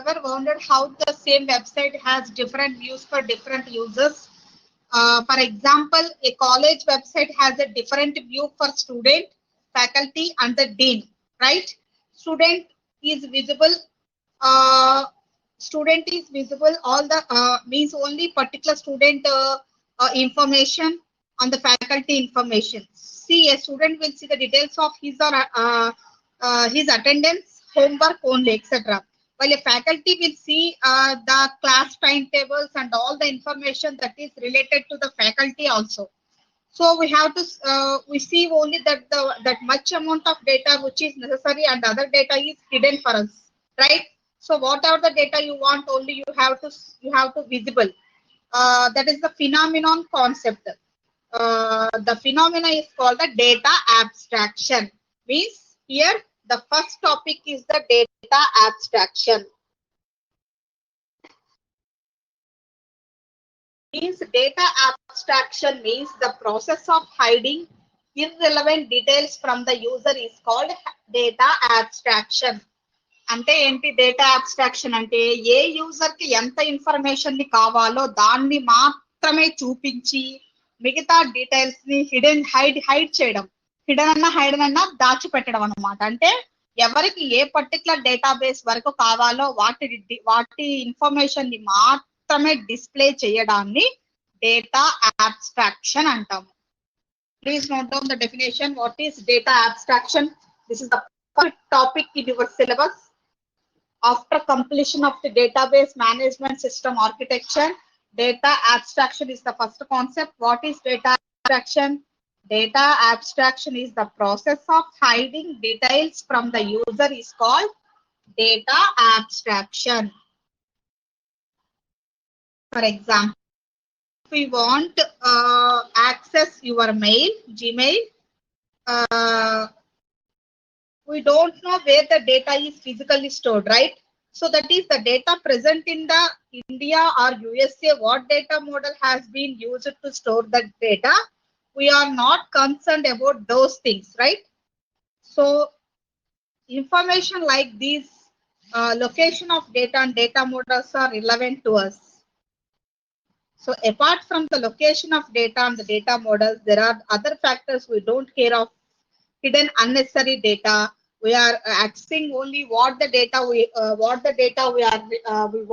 ever wondered how the same website has different views for different users? For example, a college website has a different view for student, faculty, and the dean, right? Student is visible. Student is visible. All the means only particular student information on the faculty information. See, a student will see the details of his or his attendance, homework only, etc. While a faculty will see the class timetables and all the information that is related to the faculty also. So we have to we see only that that much amount of data which is necessary, and other data is hidden for us, right? So whatever the data you want, only you have to visible. That is the phenomenon concept. The phenomena is called the data abstraction. Means here the first topic is the data abstraction. Means data abstraction means the process of hiding irrelevant details from the user is called data abstraction. అంటే ఏంటి data abstraction అంటే ఏ user కి ఎంత information ని కావాలో దాన్ని మాత్రమే చూపించి మిగతా డీటెయిల్స్ ని హైడ్ చేయడం. హైడన్ అన్న దాచిపెట్టడం అన్నమాట. అంటే ఎవరికి ఏ పర్టికులర్ డేటాబేస్ వరకు కావాలో వాటి ఇన్ఫర్మేషన్ ని మాత్రమే డిస్ప్లే చేయడాన్ని డేటా అబ్స్ట్రాక్షన్ అంటాము. Please note down the definition. What is data abstraction? This is the first topic in your syllabus. After completion of the database management system architecture, data abstraction is the first concept. What is data abstraction? Data abstraction is the process of hiding details from the user is called data abstraction. For example, if we want access your mail, Gmail, we don't know where the data is physically stored, right? So that is the data present in the India or USA. What data model has been used to store that data? We are not concerned about those things, right? So information like these, location of data and data models are relevant to us. So apart from the location of data and the data models, there are other factors we don't care of. Hidden unnecessary data. We are accessing only what the data we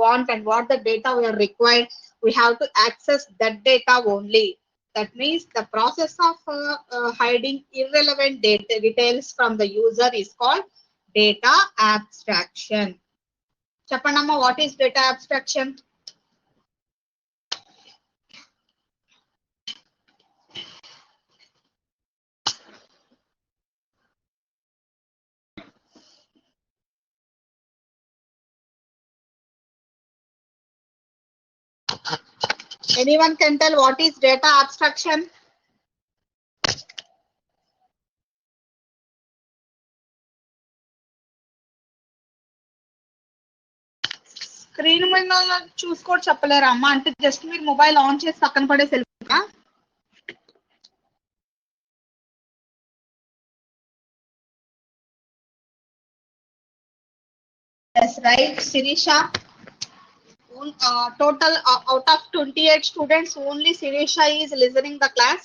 want and what the data we are required. We have to access that data only. That means the process of hiding irrelevant details from the user is called data abstraction. Chapanamma, what is data abstraction? Anyone can tell what is data abstraction? Screen మీద చూసుకోవడం చెప్పలేరా అమ్మా? అంటే just మీరు mobile on చేసి పక్కన పడేసి వెళ్ళిపోతా. That's right, Sirisha. Total out of 28 students, only Sirisha is listening the class.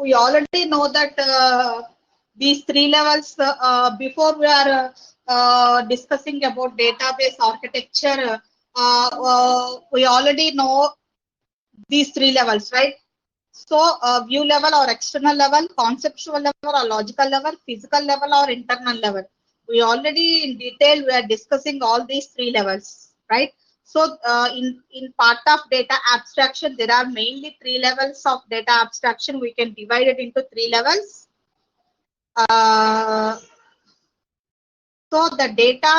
We already know that these three levels, before we are discussing about database architecture, we already know these three levels, right? So view level or external level, conceptual level or logical level, physical level or internal level. We already in detail we are discussing all these three levels, right? So in part of data abstraction, there are mainly three levels of data abstraction. We can divide it into three levels. So the data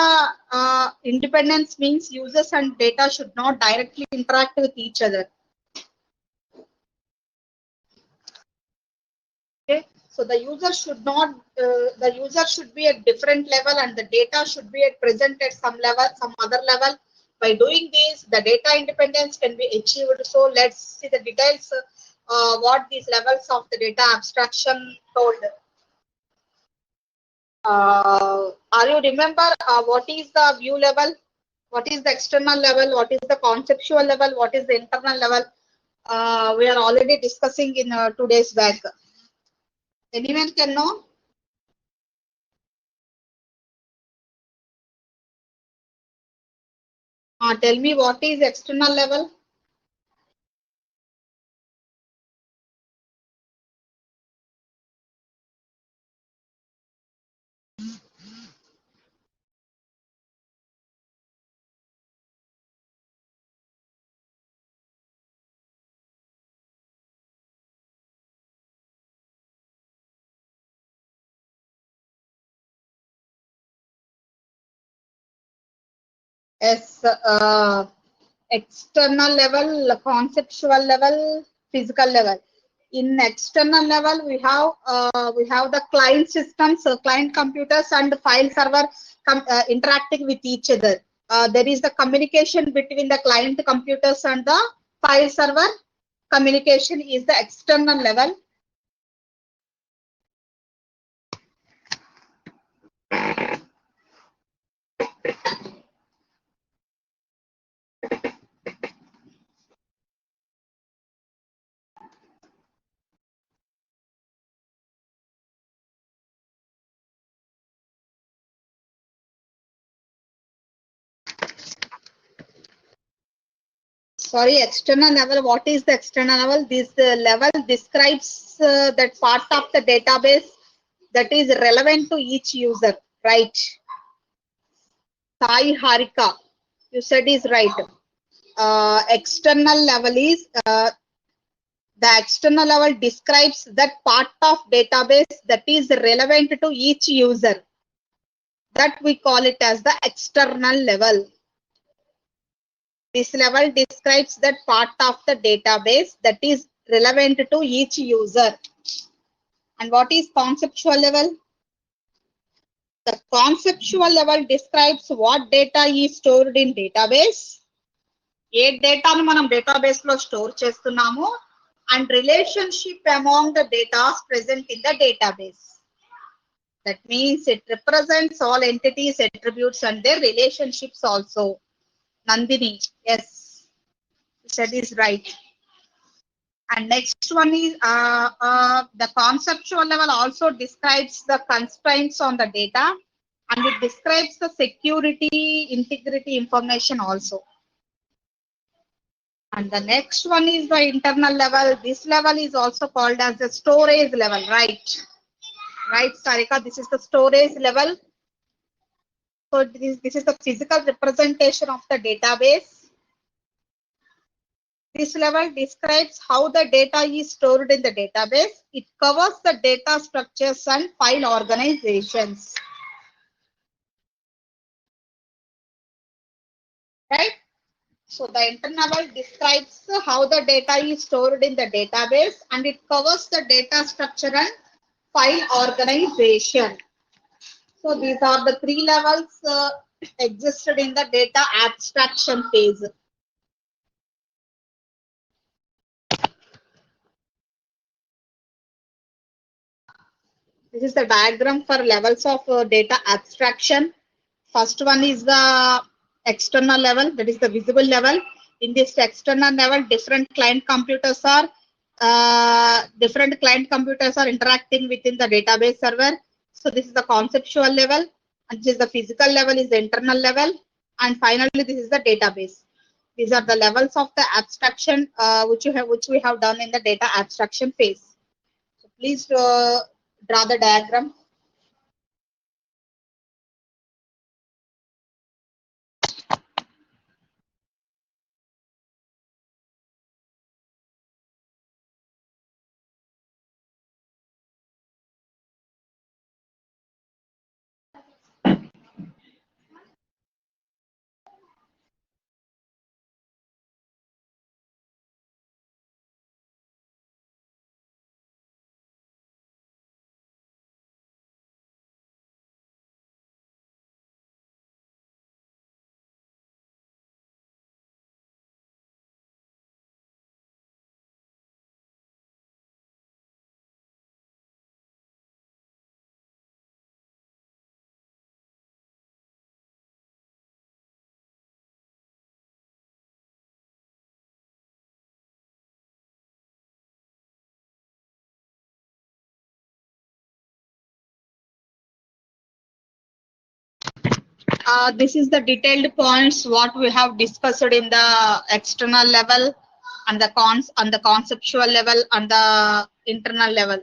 independence means users and data should not directly interact with each other. Okay. So So the user should not, the user should be at different level and the data should be at present at some level, some other level. By doing this, the data independence can be achieved. So let's see the details, what these levels of the data abstraction told. Are you remember what is the view level? What is the external level? What is the conceptual level? What is the internal level? We are already discussing in 2 days back. Anyone can know? Tell me what is external level? Yes, external level, conceptual level, physical level. In external level, we have the client systems, client computers, and file server interacting with each other. There is the communication between the client computers and the file server. Communication is the external level. Sorry, external level. What is the external level? This level describes that part of the database that is relevant to each user, right? Sai Harika, you said is right. External level is the external level describes that part of database that is relevant to each user. That we call it as the external level. This level describes that part of the database that is relevant to each user. And what is conceptual level? The conceptual level describes what data is stored in database. ఏ డేటాను మనం database లో store చేస్తున్నాము and relationship among the data present in the database. That means it represents all entities, attributes and their relationships also. Nandini, yes, said is right. And next one is the conceptual level also describes the constraints on the data and it describes the security, integrity information also. And the next one is the internal level. This level is also called as the storage level, right? Right, Sarika, this is the storage level. So this is the physical representation of the database. This level describes how the data is stored in the database. It covers the data structures and file organizations. Right? So the internal level describes how the data is stored in the database and it covers the data structure and file organization. So these are the 3 levels existed in the data abstraction phase. This is the diagram for levels of data abstraction. First one is the external level, that is the visible level. In this external level, different client computers are interacting within the database server. So this is the conceptual level, and this is the physical level, is the internal level, and finally this is the database. These are the levels of the abstraction which we have done in the data abstraction phase. So please draw the diagram. This is the detailed points what we have discussed in the external level and the conceptual level and the internal level.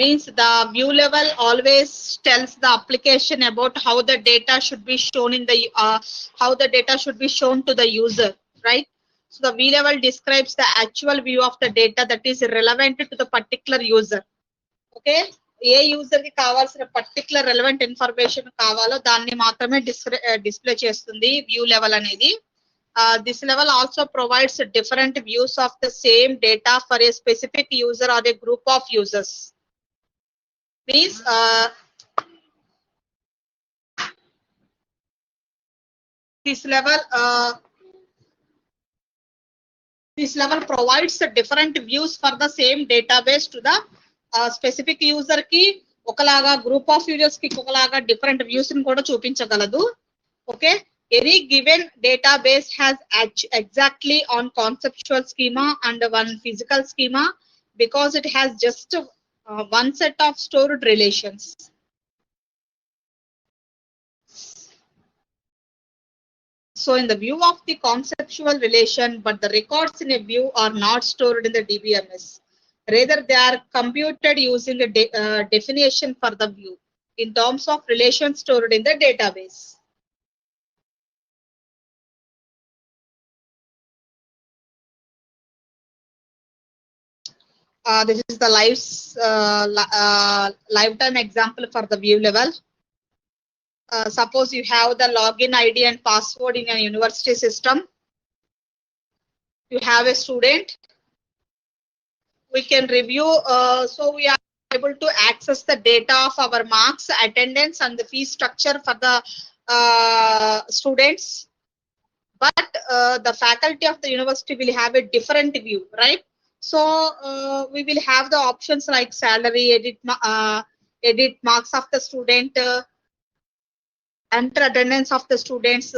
Means the view level always tells the application about how the data should be shown in the how the data should be shown to the user, right? So the view level describes the actual view of the data that is relevant to the particular user. Okay, A user కి కావాల్సిన particular relevant information కావాలో దాన్ని మాత్రమే display చేస్తుంది view level అనేది. This level also provides different views of the same data for a specific user or a group of users. Means this level provides the different views for the same database to the specific user కి ఒకలాగా group of users కి ఒకలాగా different views ని కూడా చూపించగలదు. Okay, any given database has exactly on conceptual schema and one physical schema because it has just one set of stored relations. So in the view of the conceptual relation, but the records in a view are not stored in the DBMS. Rather, they are computed using a definition for the view in terms of relations stored in the database. This is the lifetime example for the view level. Suppose you have the login ID and password in a university system. You have a student. We can review, so we are able to access the data of our marks, attendance, and the fee structure for the students. But the faculty of the university will have a different view, right? So we will have the options like salary, edit marks of the student, enter attendance of the students.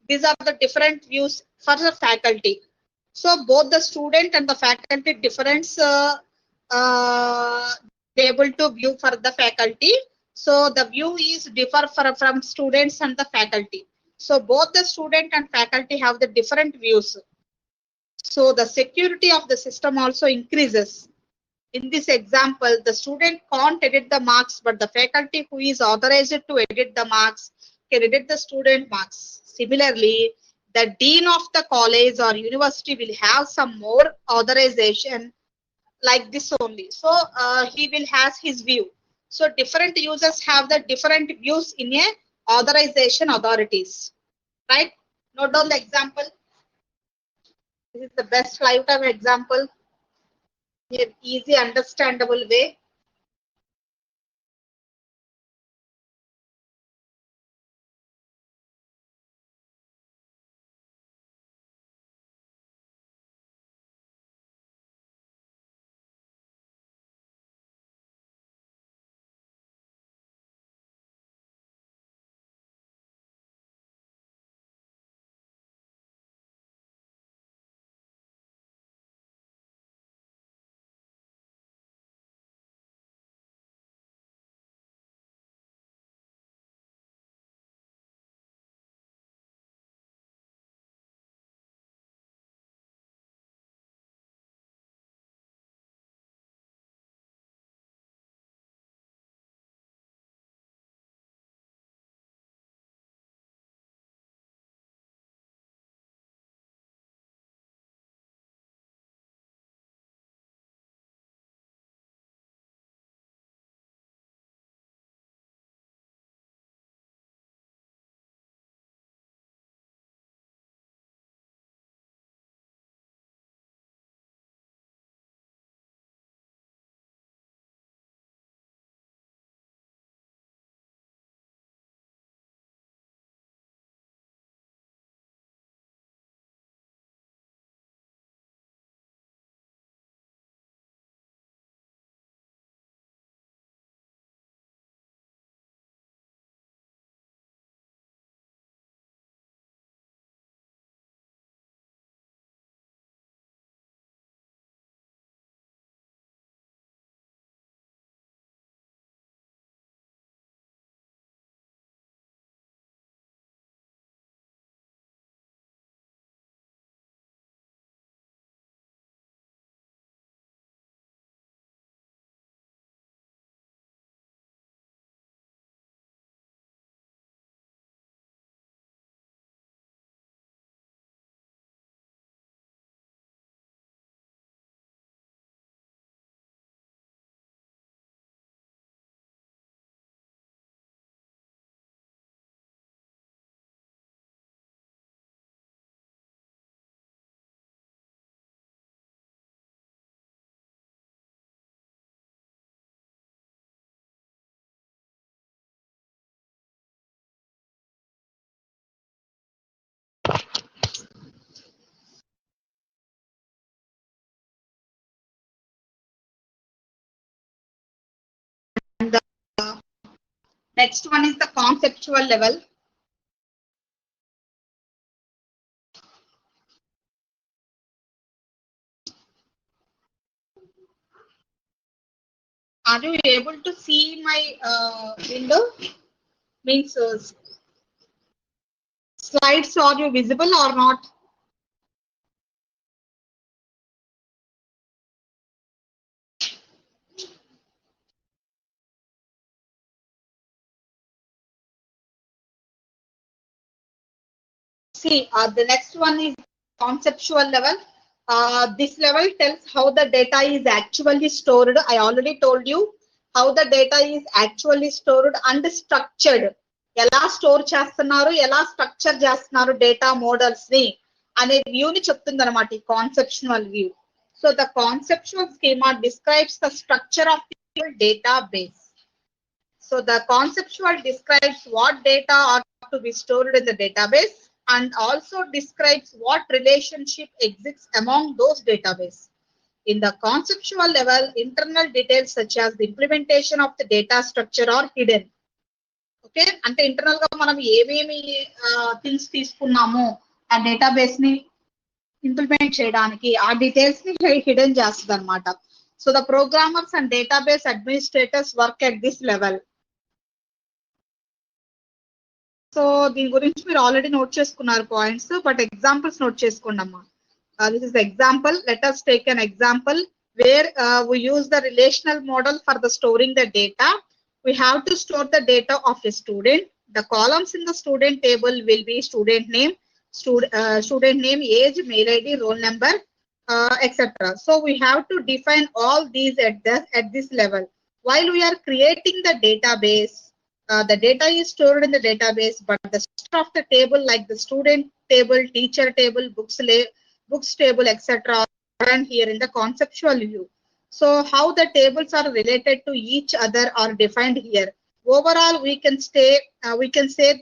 These are the different views for the faculty. So both the student and the faculty difference they able to view for the faculty. So the view is differ from students and the faculty. So both the student and faculty have the different views. So the security of the system also increases. In this example, the student can't edit the marks, but the faculty who is authorized to edit the marks can edit the student marks. Similarly, the dean of the college or university will have some more authorization like this only. So he will has his view. So different users have the different views in a authorization authorities, right? Note down the example. This is the best lifetime example in easy understandable way. Next one is the conceptual level. Are you able to see my window? Means slides, are you visible or not? See, the next one is conceptual level. This level tells how the data is actually stored. I already told you how the data is actually stored and structured. ఎలా store చేస్తున్నారు, ఎలా structure చేస్తున్నారు data models ని అనే view ని చెప్తుంది అనమాట ఈ conceptual view. So the conceptual schema describes the structure of the data base. So the conceptual describes what data are to be stored in the database and also describes what relationship exists among those database. In the conceptual level, internal details such as the implementation of the data structure are hidden. Okay, అంటే internal గా మనం ఏమేమి things తీసుకున్నామో ఆ database ని implement చేయడానికి ఆ details ని హిడెన్ చేస్తుంది అనమాట. So the programmers and database administrators work at this level. So దీని గురించి మీరు ఆల్రెడీ నోట్ చేసుకున్నారు పాయింట్స్, బట్ ఎగ్జాంపుల్స్ నోట్ చేసుకోండి అమ్మా. This is example. Let us take an example where we use the relational model for the storing the data. We have to store the data of a student. The columns in the student table will be student name, student name, age, mail ID, roll number, etc. So we have to define all these at this level. While we are creating the database, the data is stored in the database, but the structure of the table like the student table, teacher table, books table, etc. are here in the conceptual view. So how the tables are related to each other are defined here. Overall, we can say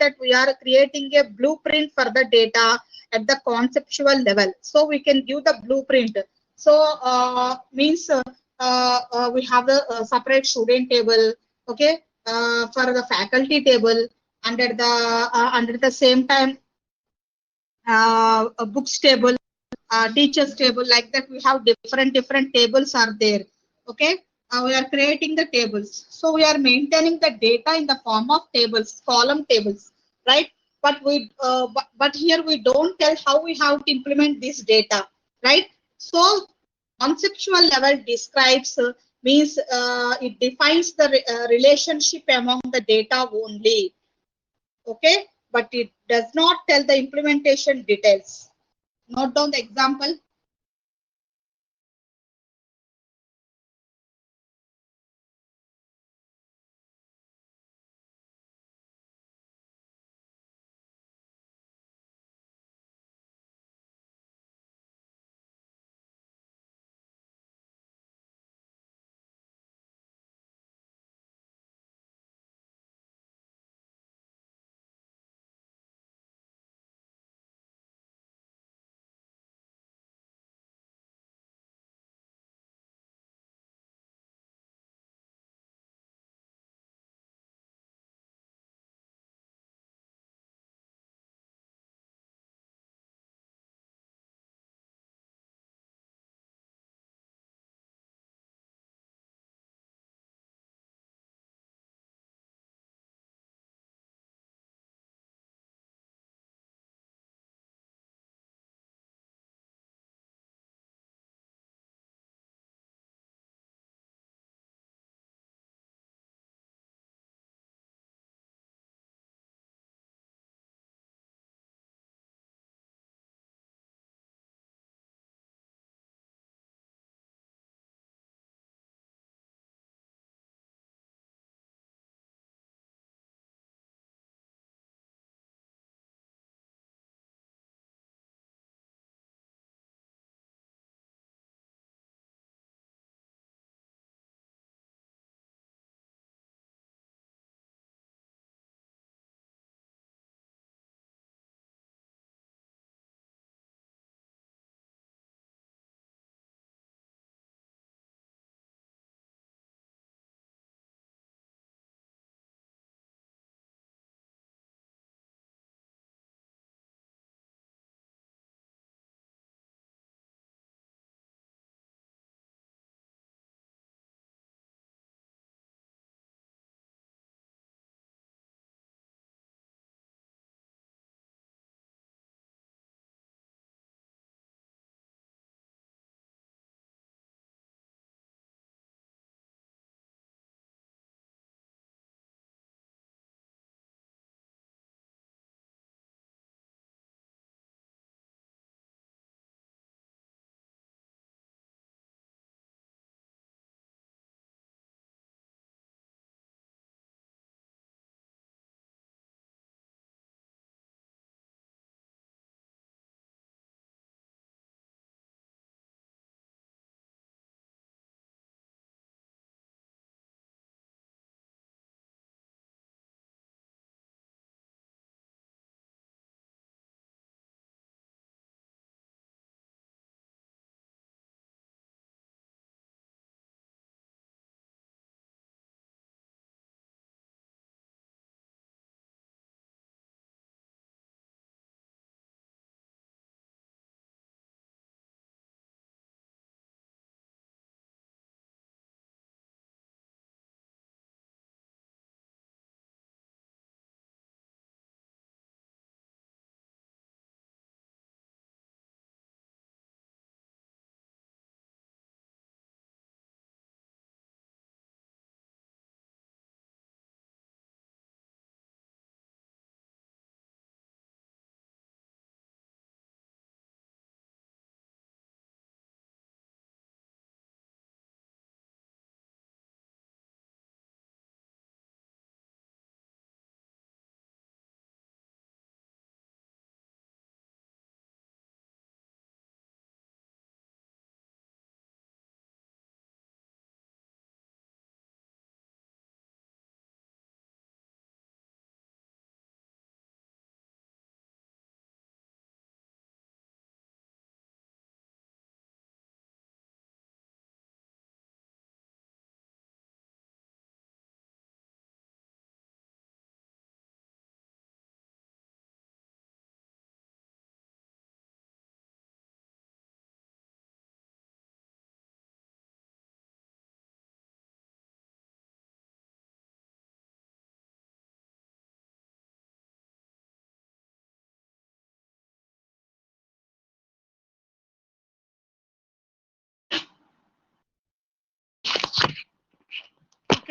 that we are creating a blueprint for the data at the conceptual level. So we can give the blueprint. So means we have the separate student table, okay, for the faculty table, under the same time a books table, teachers table, like that we have different tables are there. Okay, we are creating the tables, so we are maintaining the data in the form of tables, column tables, right? But here we don't tell how we have to implement this data, right? So conceptual level describes means it defines the relationship among the data only. Okay, but it does not tell the implementation details. Note down the example.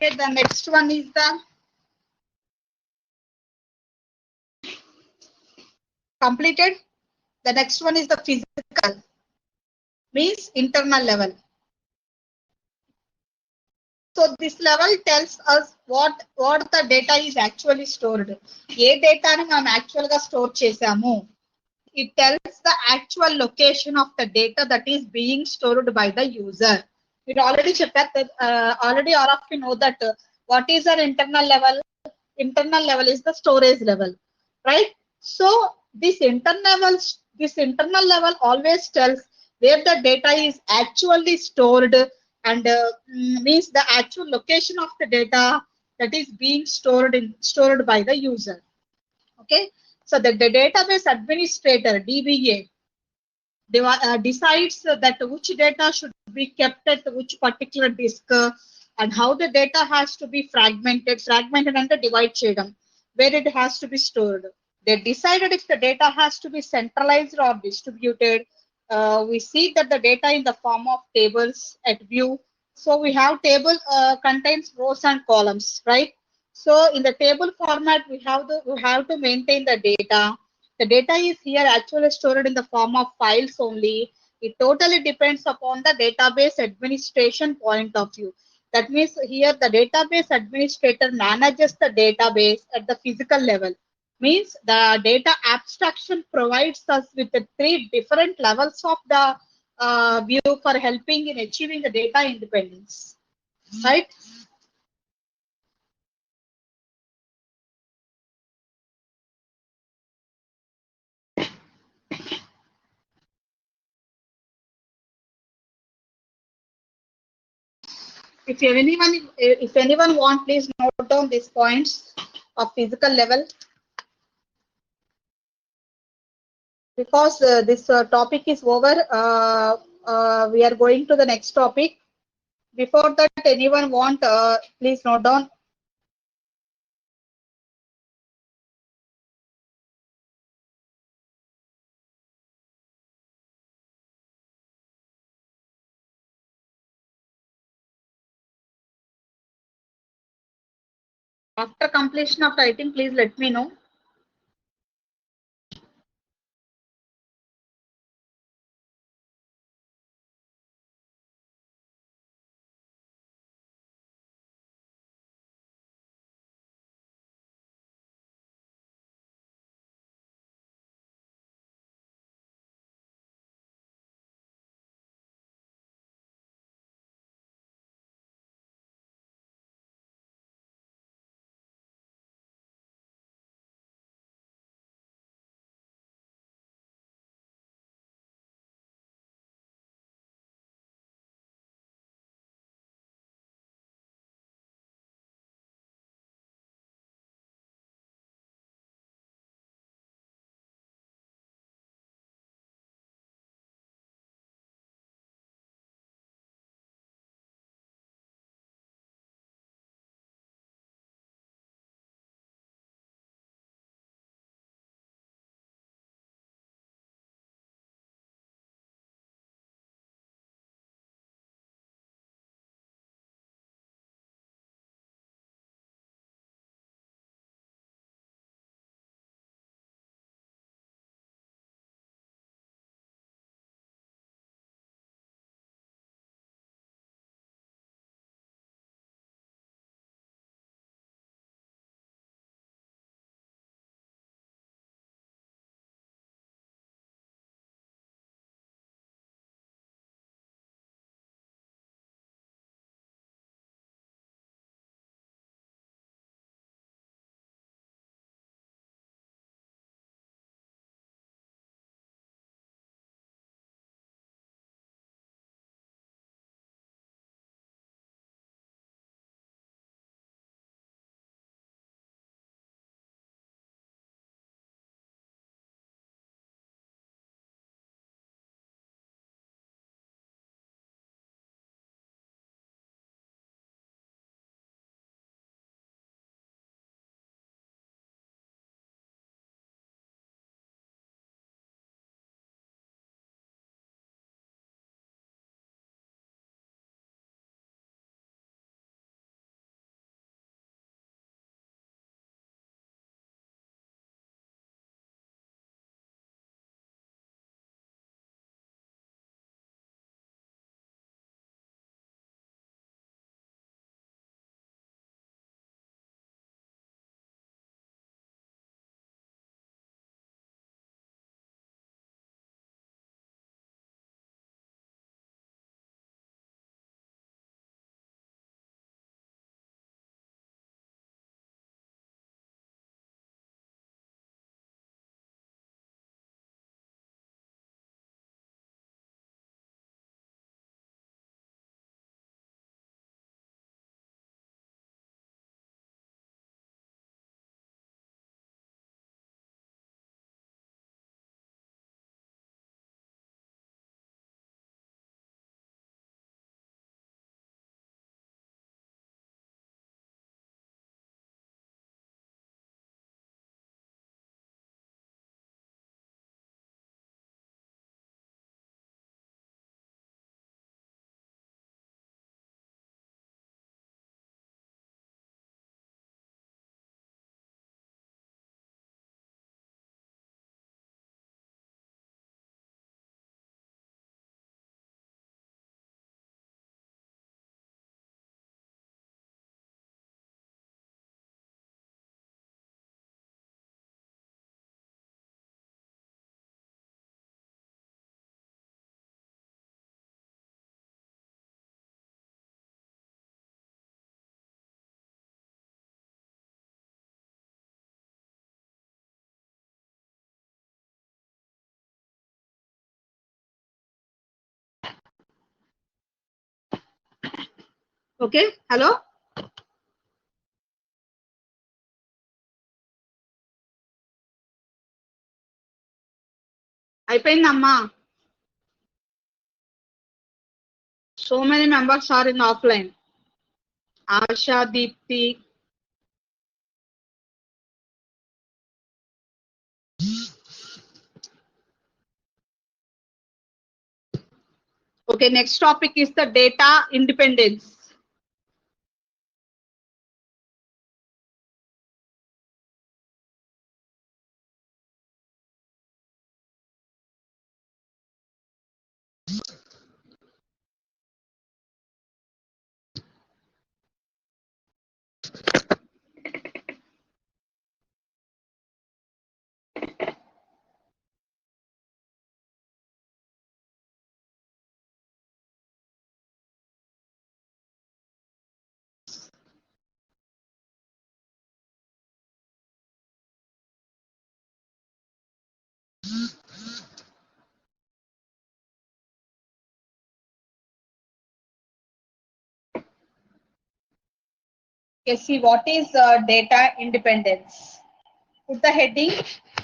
Okay, the next one is the completed. The next one is the physical, means internal level. So this level tells us what the data is actually stored. ఏ డేటాని మనం actual గా store చేసాము. It tells the actual location of the data that is being stored by the user. It already చెప్పారు that already all of you know that what is our internal level? Internal level is the storage level, right? So this internal level always tells where the data is actually stored and means the actual location of the data that is being stored by the user. Okay, so the database administrator DBA decides that which data should be kept at which particular disk and how the data has to be fragmented and divide cheyadam, where it has to be stored. They decided if the data has to be centralized or distributed. We see that the data in the form of tables at view. So we have table contains rows and columns, right? So in the table format, we have to maintain the data. The data is here actually stored in the form of files only. It totally depends upon the database administration point of view. That means here the database administrator manages the database at the physical level. Means the data abstraction provides us with the three different levels of the view for helping in achieving the data independence. Right? If anyone want, please note down these points of physical level, because this topic is over. We are going to the next topic. Before that, anyone want, please note down. After completion of writing, please let me know. Okay hello అయిపోయిందమ్మా. So many members are in offline. Asha, Deepti. Okay, next topic is the data independence. Okay, see what is data independence. Put the heading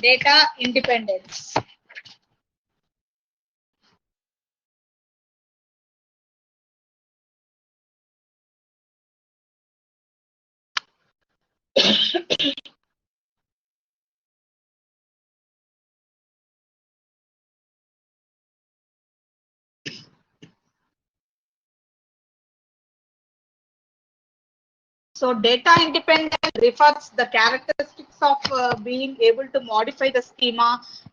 data independence. So data independence refers the characteristics of being able to modify the schema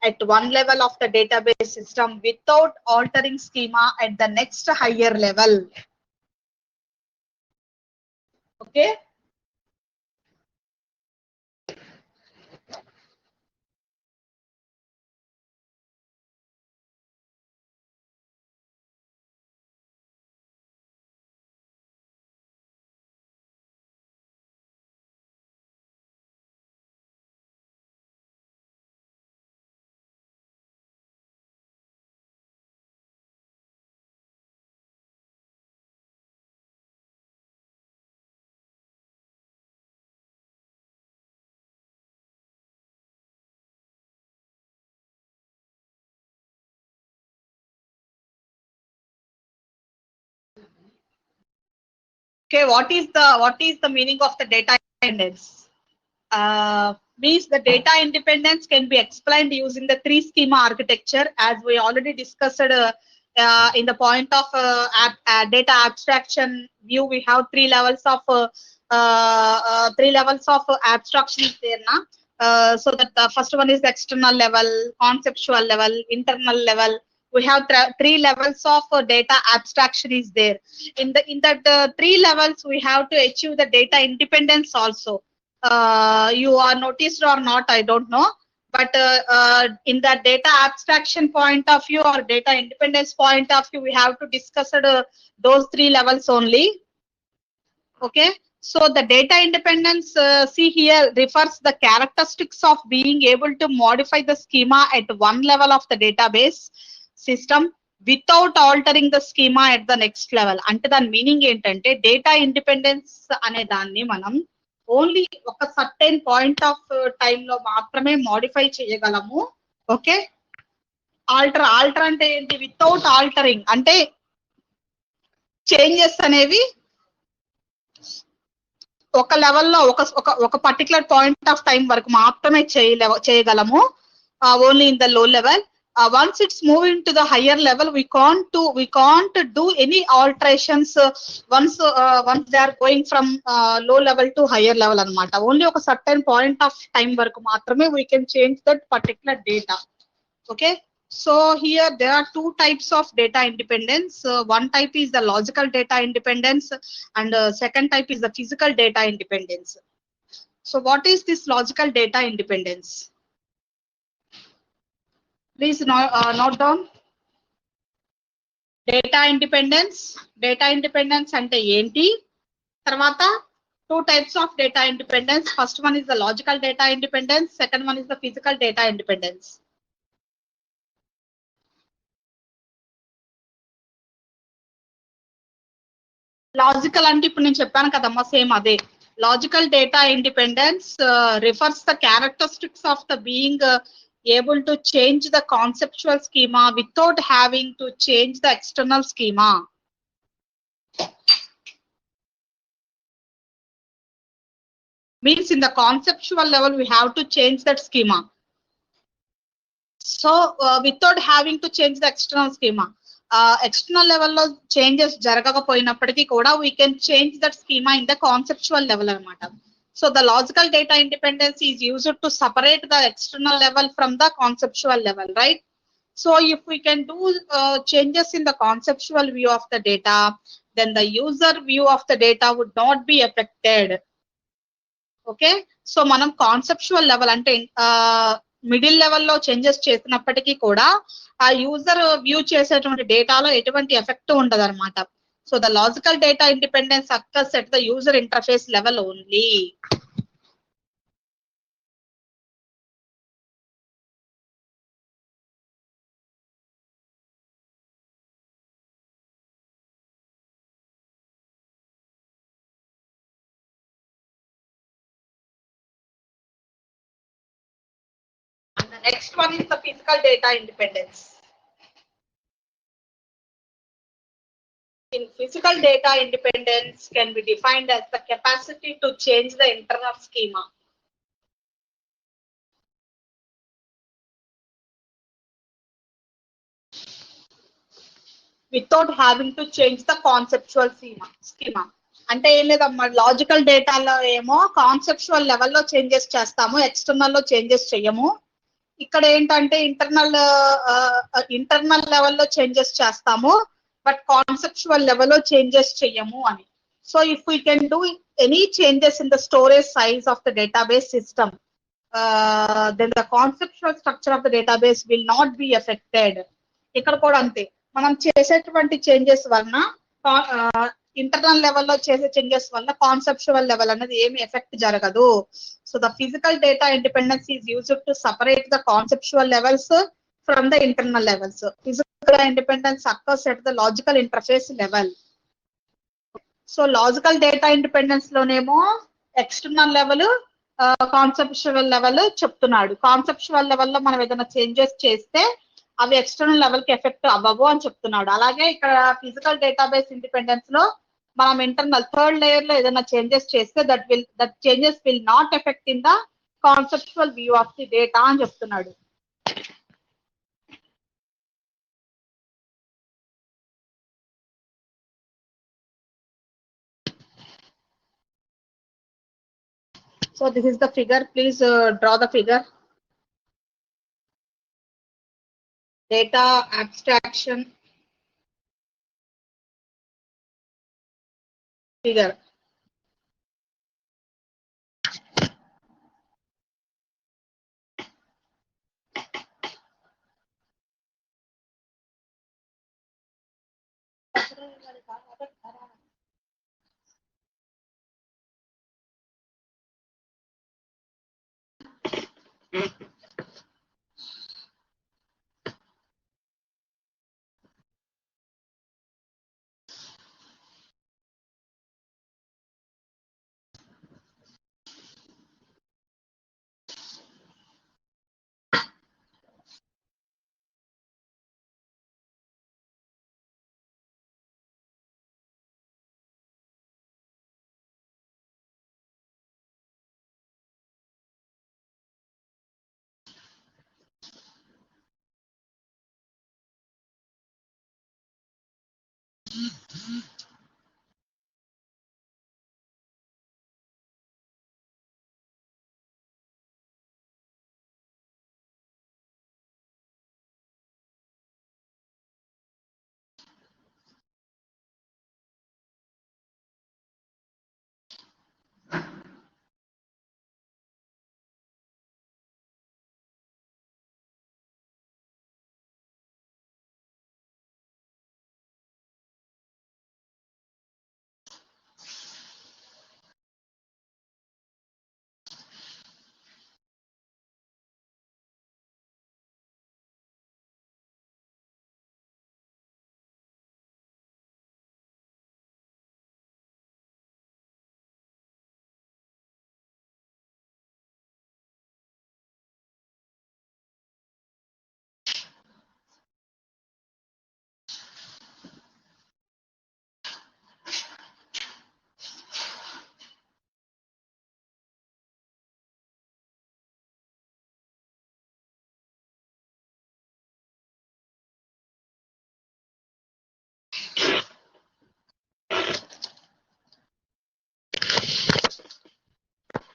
at one level of the database system without altering schema at the next higher level. Okay. Okay, what is the meaning of the data independence? Means the data independence can be explained using the three schema architecture, as we already discussed in the point of data abstraction view. We have three levels of abstraction there now. So that the first one is the external level, conceptual level, internal level. We have three levels of data abstraction is there. In that three levels, we have to achieve the data independence also. You are noticed or not, I don't know. But in the data abstraction point of view or data independence point of view, we have to discuss those three levels only. Okay. So the data independence, see here, refers the characteristics of being able to modify the schema at one level of the database system without altering the schema at the next level. అంటే దాని meaning ఏంటంటే data independence అనే దాన్ని మనం only ఒక certain point of time లో మాత్రమే modify చేయగలము. ఓకే. ఆల్టర్ అంటే ఏంటి? వితౌట్ ఆల్టరింగ్ అంటే చేంజెస్ అనేవి ఒక లెవెల్లో ఒక పర్టికులర్ పాయింట్ ఆఫ్ టైం వరకు మాత్రమే చేయగలము. Only in the low level. Once it's moving to the higher level, we can't do any alterations once they are going from low level to higher level anamata. Only a certain point of time varaku maatrame we can change that particular data. Okay. So here there are two types of data independence. One type is the logical data independence, and second type is the physical data independence. So what is this logical data independence? Please note down. Data independence ante enti? Tarvata two types of data independence. First one is the logical data independence, second one is the physical data independence. Logical అంటే ఇప్పుడు నేను చెప్పాను కదమ్మా, same అదే. Logical data independence refers the characteristics of the being able to change the conceptual schema without having to change the external schema. Means in the conceptual level we have to change that schema. So without having to change the external schema. External level లో changes జరగకపోయినప్పటికీ కూడా we can change that schema in the conceptual level అన్నమాట. So the logical data independence is used to separate the external level from the conceptual level, right? So if we can do changes in the conceptual view of the data, then the user view of the data would not be affected. Okay, so మనం conceptual level అంటే middle లెవెల్లో changes చేసినప్పటికీ కూడా ఆ user view చేసేటువంటి డేటాలో ఎటువంటి effect ఉండదు అనమాట. So the logical data independence occurs at the user interface level only. And the next one is the physical data independence. In physical data independence can be defined as the capacity to change the internal schema. Without having to change the conceptual schema. అంటే ఏం లేదమ్మా, logical డేటాలో ఏమో conceptual లెవెల్లో changes చేస్తాము, external లో changes చేయము. ఇక్కడ ఏంటంటే ఇంటర్నల్ లెవెల్లో చేంజెస్ చేస్తాము, బట్ కాన్సెప్చువల్ లెవెల్లో చేంజెస్ చేయము అని. So if we can do any changes in the storage size of the database system, then the conceptual structure of the database will not be affected. ఇక్కడ కూడా అంతే, మనం చేసేటువంటి చేంజెస్ వలన ఇంటర్నల్ లెవెల్లో చేసే చేంజెస్ వల్ల కాన్సెప్చువల్ లెవెల్ అనేది ఏమి ఎఫెక్ట్ జరగదు. So the physical data independence is used to separate the conceptual levels from the internal levels. Physical independence occurs at the logical interface level. So logical data independence లోనేమో external level, conceptual level చెప్తున్నాడు. Conceptual లెవెల్లో మనం ఏదైనా changes చేస్తే అవి external level కి effect అవ్వవు అని చెప్తున్నాడు. అలాగే ఇక్కడ ఫిజికల్ డేటాబేస్ ఇండిపెండెన్స్ లో మనం ఇంటర్నల్ థర్డ్ లేయర్ లో ఏదైనా చేంజెస్ చేస్తే that changes will not effect in the conceptual view of the data అని చెప్తున్నాడు. So this is the figure. Please draw the figure. Data abstraction figure.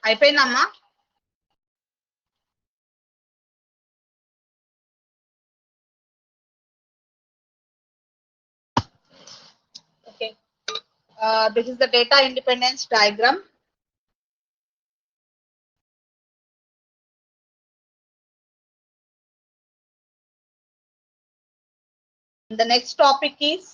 అయిపోయిందమ్మా? Okay. This is the data independence diagram. The next topic is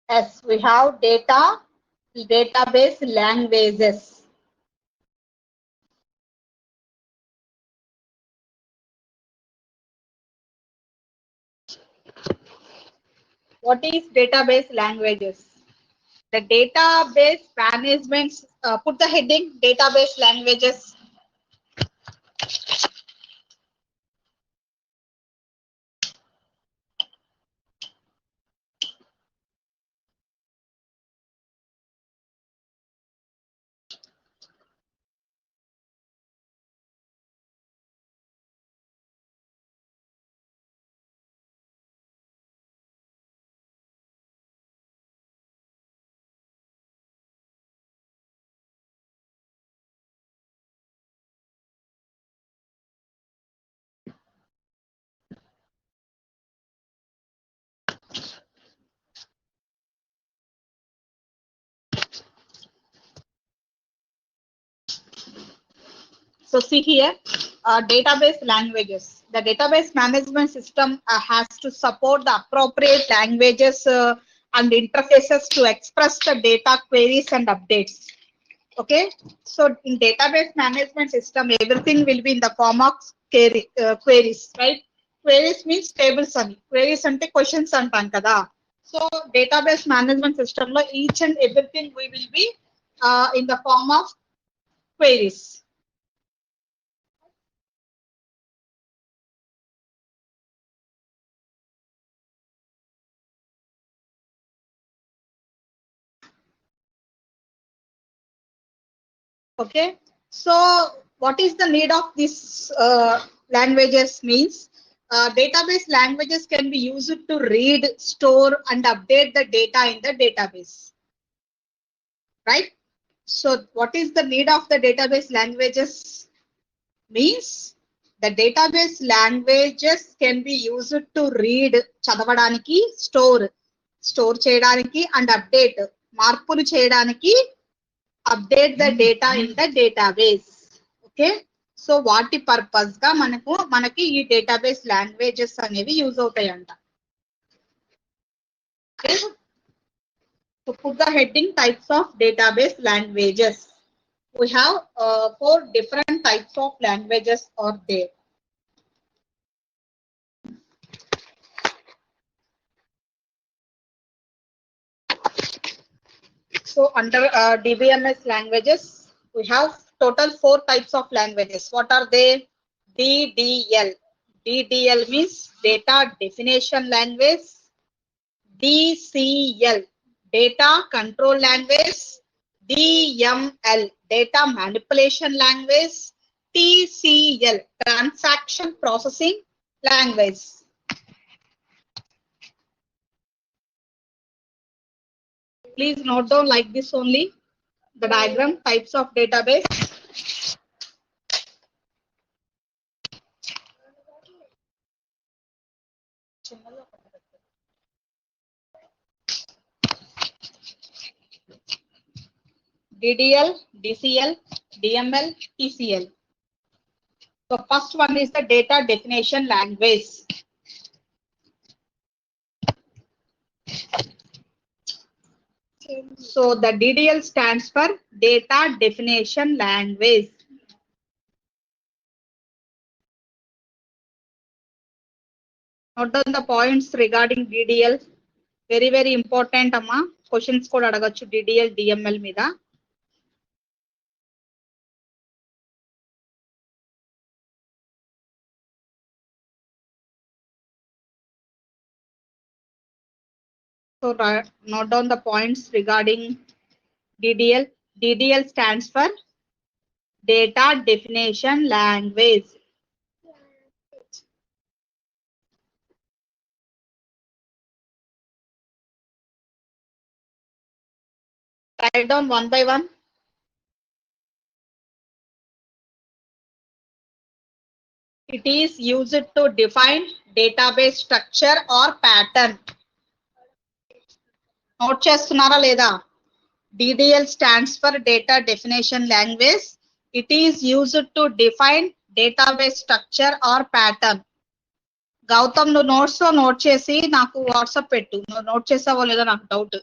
yes, we have database languages. What is database languages? The database management, put the heading database languages. So see here, database languages. The database management system has to support the appropriate languages and interfaces to express the data queries and updates. Okay, so in database management system, everything will be in the form of queries, right? Queries means tables and queries ante questions antam kada. So database management system lo each and everything we will be in the form of queries. Okay, so what is the need of these languages means database languages can be used to read, store and update the data in the database, right? So what is the need of the database languages means the database languages can be used to read, చదవడానికి, store చేయడానికి and update, మార్పులు చేయడానికి, update the data in the database. Okay, so వాటి purpose గా మనకి ఈ database languages అనేవి use అవుతాయంట. Okay, so put the heading types of database languages. We have 4 different types of languages are there. So under DBMS languages, we have total 4 types of languages. What are they? DDL. DDL means data definition language. DCL, data control language. DML, data manipulation language. TCL, transaction processing language. Please note down like this only, the diagram, types of database. DDL, DCL, DML, TCL. So first one is the data definition language. So the DDL stands for data definition language. Note down the points regarding DDL. Very important amma. Questions kuda adagachu DDL DML mida. So note down the points regarding DDL. DDL stands for data definition language. Write down one by one. It is used to define database structure or pattern. Note chestunnara leda? DDL stands for data definition language. It is used to define database structure or pattern. Gautam నువ్వు notes లో note చేసి నాకు WhatsApp పెట్టు. నువ్వు note చేసావో లేదో నాకు doubt,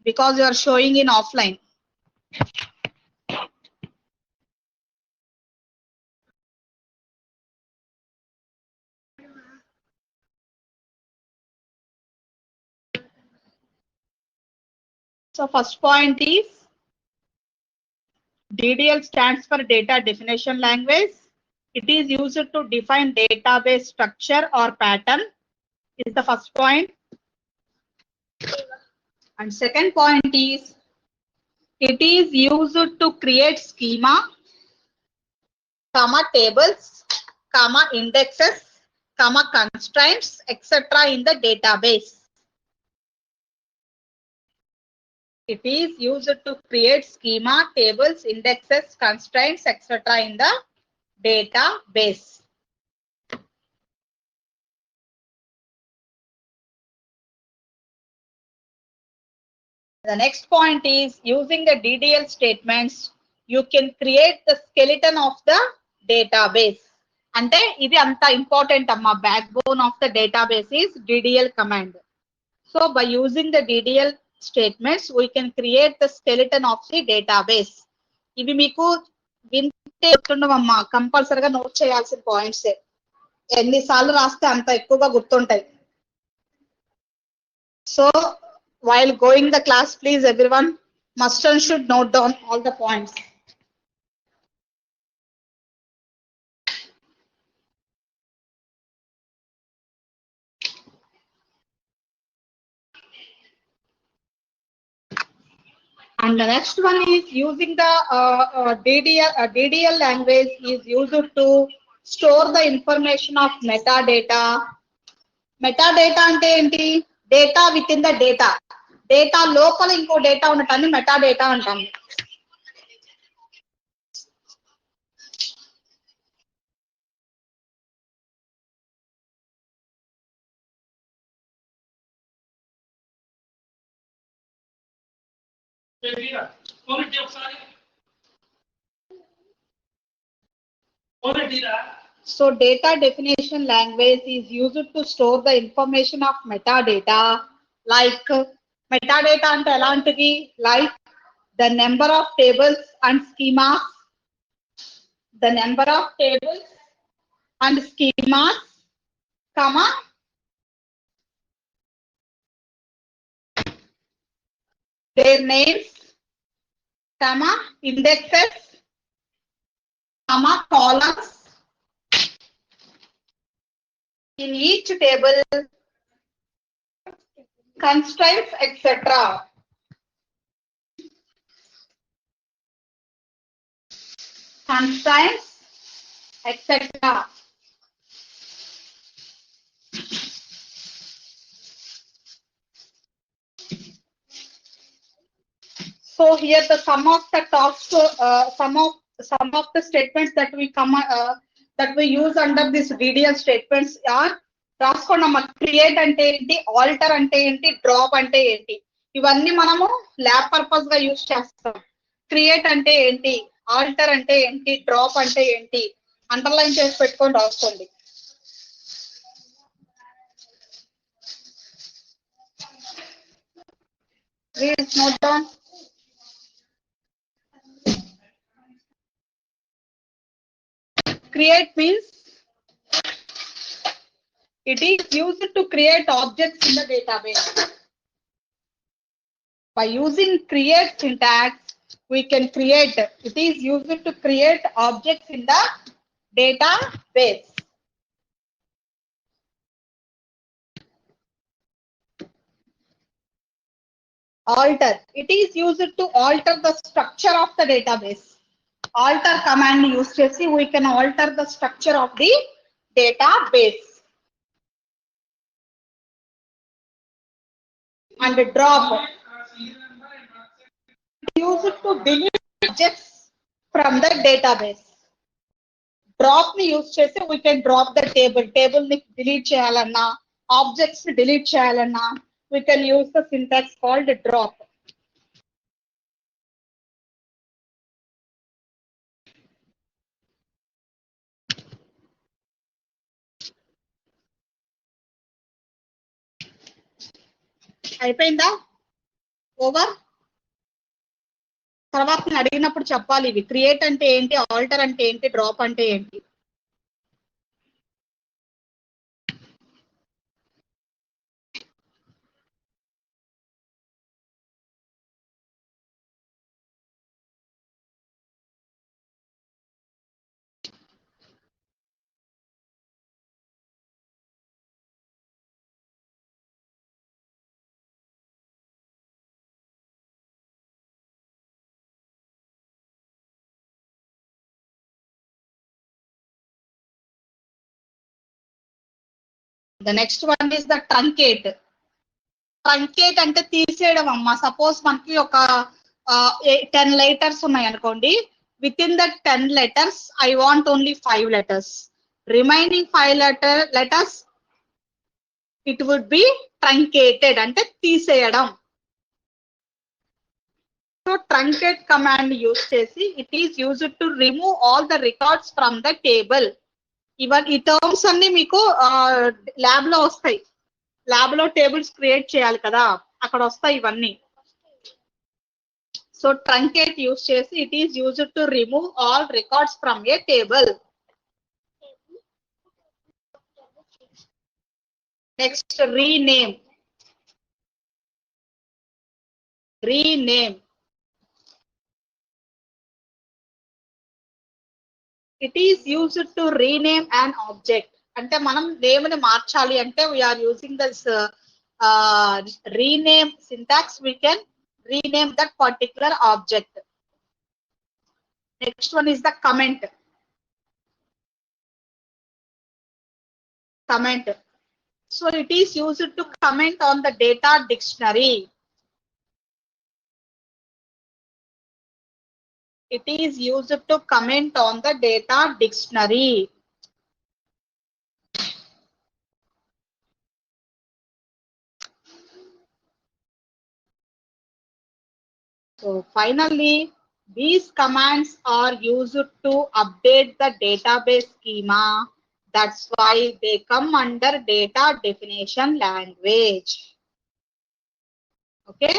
because you are showing in offline. So first point is DDL stands for data definition language. It is used to define database structure or pattern is the first point. And second point is it is used to create schema, comma tables, comma indexes, comma constraints, etc. in the database. It is used to create schema, tables, indexes, constraints, etc. in the database. The next point is using the DDL statements, you can create the skeleton of the database. Ante idi anta important amma, backbone of the database is DDL command. So by using the DDL statements, we can create the skeleton of the database. Ivi meeku vinte guర్తుండవమ్మా, కంపల్సరీగా note చేయాల్సిన points. ఎన్నిసార్లు రాస్తే అంత ఎక్కువగా గుర్తుంటాయి. So while going the class, please everyone must and should note down all the points. And the next one is using the DDL language is used to store the information of metadata. Metadata ante enti? Data within the data. Data లోపల ఇంకో data ఉండటాన్ని metadata అంటాం. So data definition language is used to store the information of metadata. Like metadata ante elantidi? Like the number of tables and schemas, the number of tables and schemas, comma their names, comma indexes, comma columns in each table, constraints, etc. Constraints, etc. So here the sum of the tasks, some of the statements that we that we use under this DDL statements are రాసుకోండమ్మా. Create అంటే ఏంటి, alter అంటే ఏంటి, drop అంటే ఏంటి, ఇవన్నీ మనము lab purpose గా యూజ్ చేస్తాం. క్రియేట్ అంటే ఏంటి, ఆల్టర్ అంటే ఏంటి, డ్రాప్ అంటే ఏంటి, అండర్లైన్ చేసి పెట్టుకొని రాసుకోండి. Please note down. Create means it is used to create objects in the database. By using create syntax, we can create. It is used to create objects in the database. Alter. It is used to alter the structure of the database. Alter command use chesi we can alter the structure of the database. And drop. Use it to delete objects from the database. Drop ni use chesi we can drop the table. Table ni delete cheyalanna, objects ni delete cheyalanna, we can use the syntax called drop. అయిపోయిందా? Over. తర్వాత నేను అడిగినప్పుడు చెప్పాలి ఇవి create అంటే ఏంటి, alter అంటే ఏంటి, డ్రాప్ అంటే ఏంటి. The next one is the truncate. Truncate అంటే తీసేయడం అమ్మా. సపోజ్ మనకి ఒక 10 letters ఉన్నాయి అనుకోండి. With in that 10 letters I want only 5 letters. Remaining 5 letters it would be truncated అంటే తీసేయడం. So truncate command use చేసి it is used to remove all the records from the table. Even ఈ terms అన్ని మీకు lab లో వస్తాయి. Lab లో tables create చేయాలి కదా, అక్కడ వస్తాయి ఇవన్నీ. సో ట్రంకేట్ యూస్ చేసి it is used to remove all records from a table. Next rename. Rename it is used to rename an object. అంటే మనం నేమ్ ని మార్చాలి అంటే we are using this rename syntax. We can rename that particular object. Next one is the comment. Comment. So it is used to comment on the data dictionary. It is used to comment on the data dictionary. So finally, these commands are used to update the database schema. That's why they come under data definition language. Okay.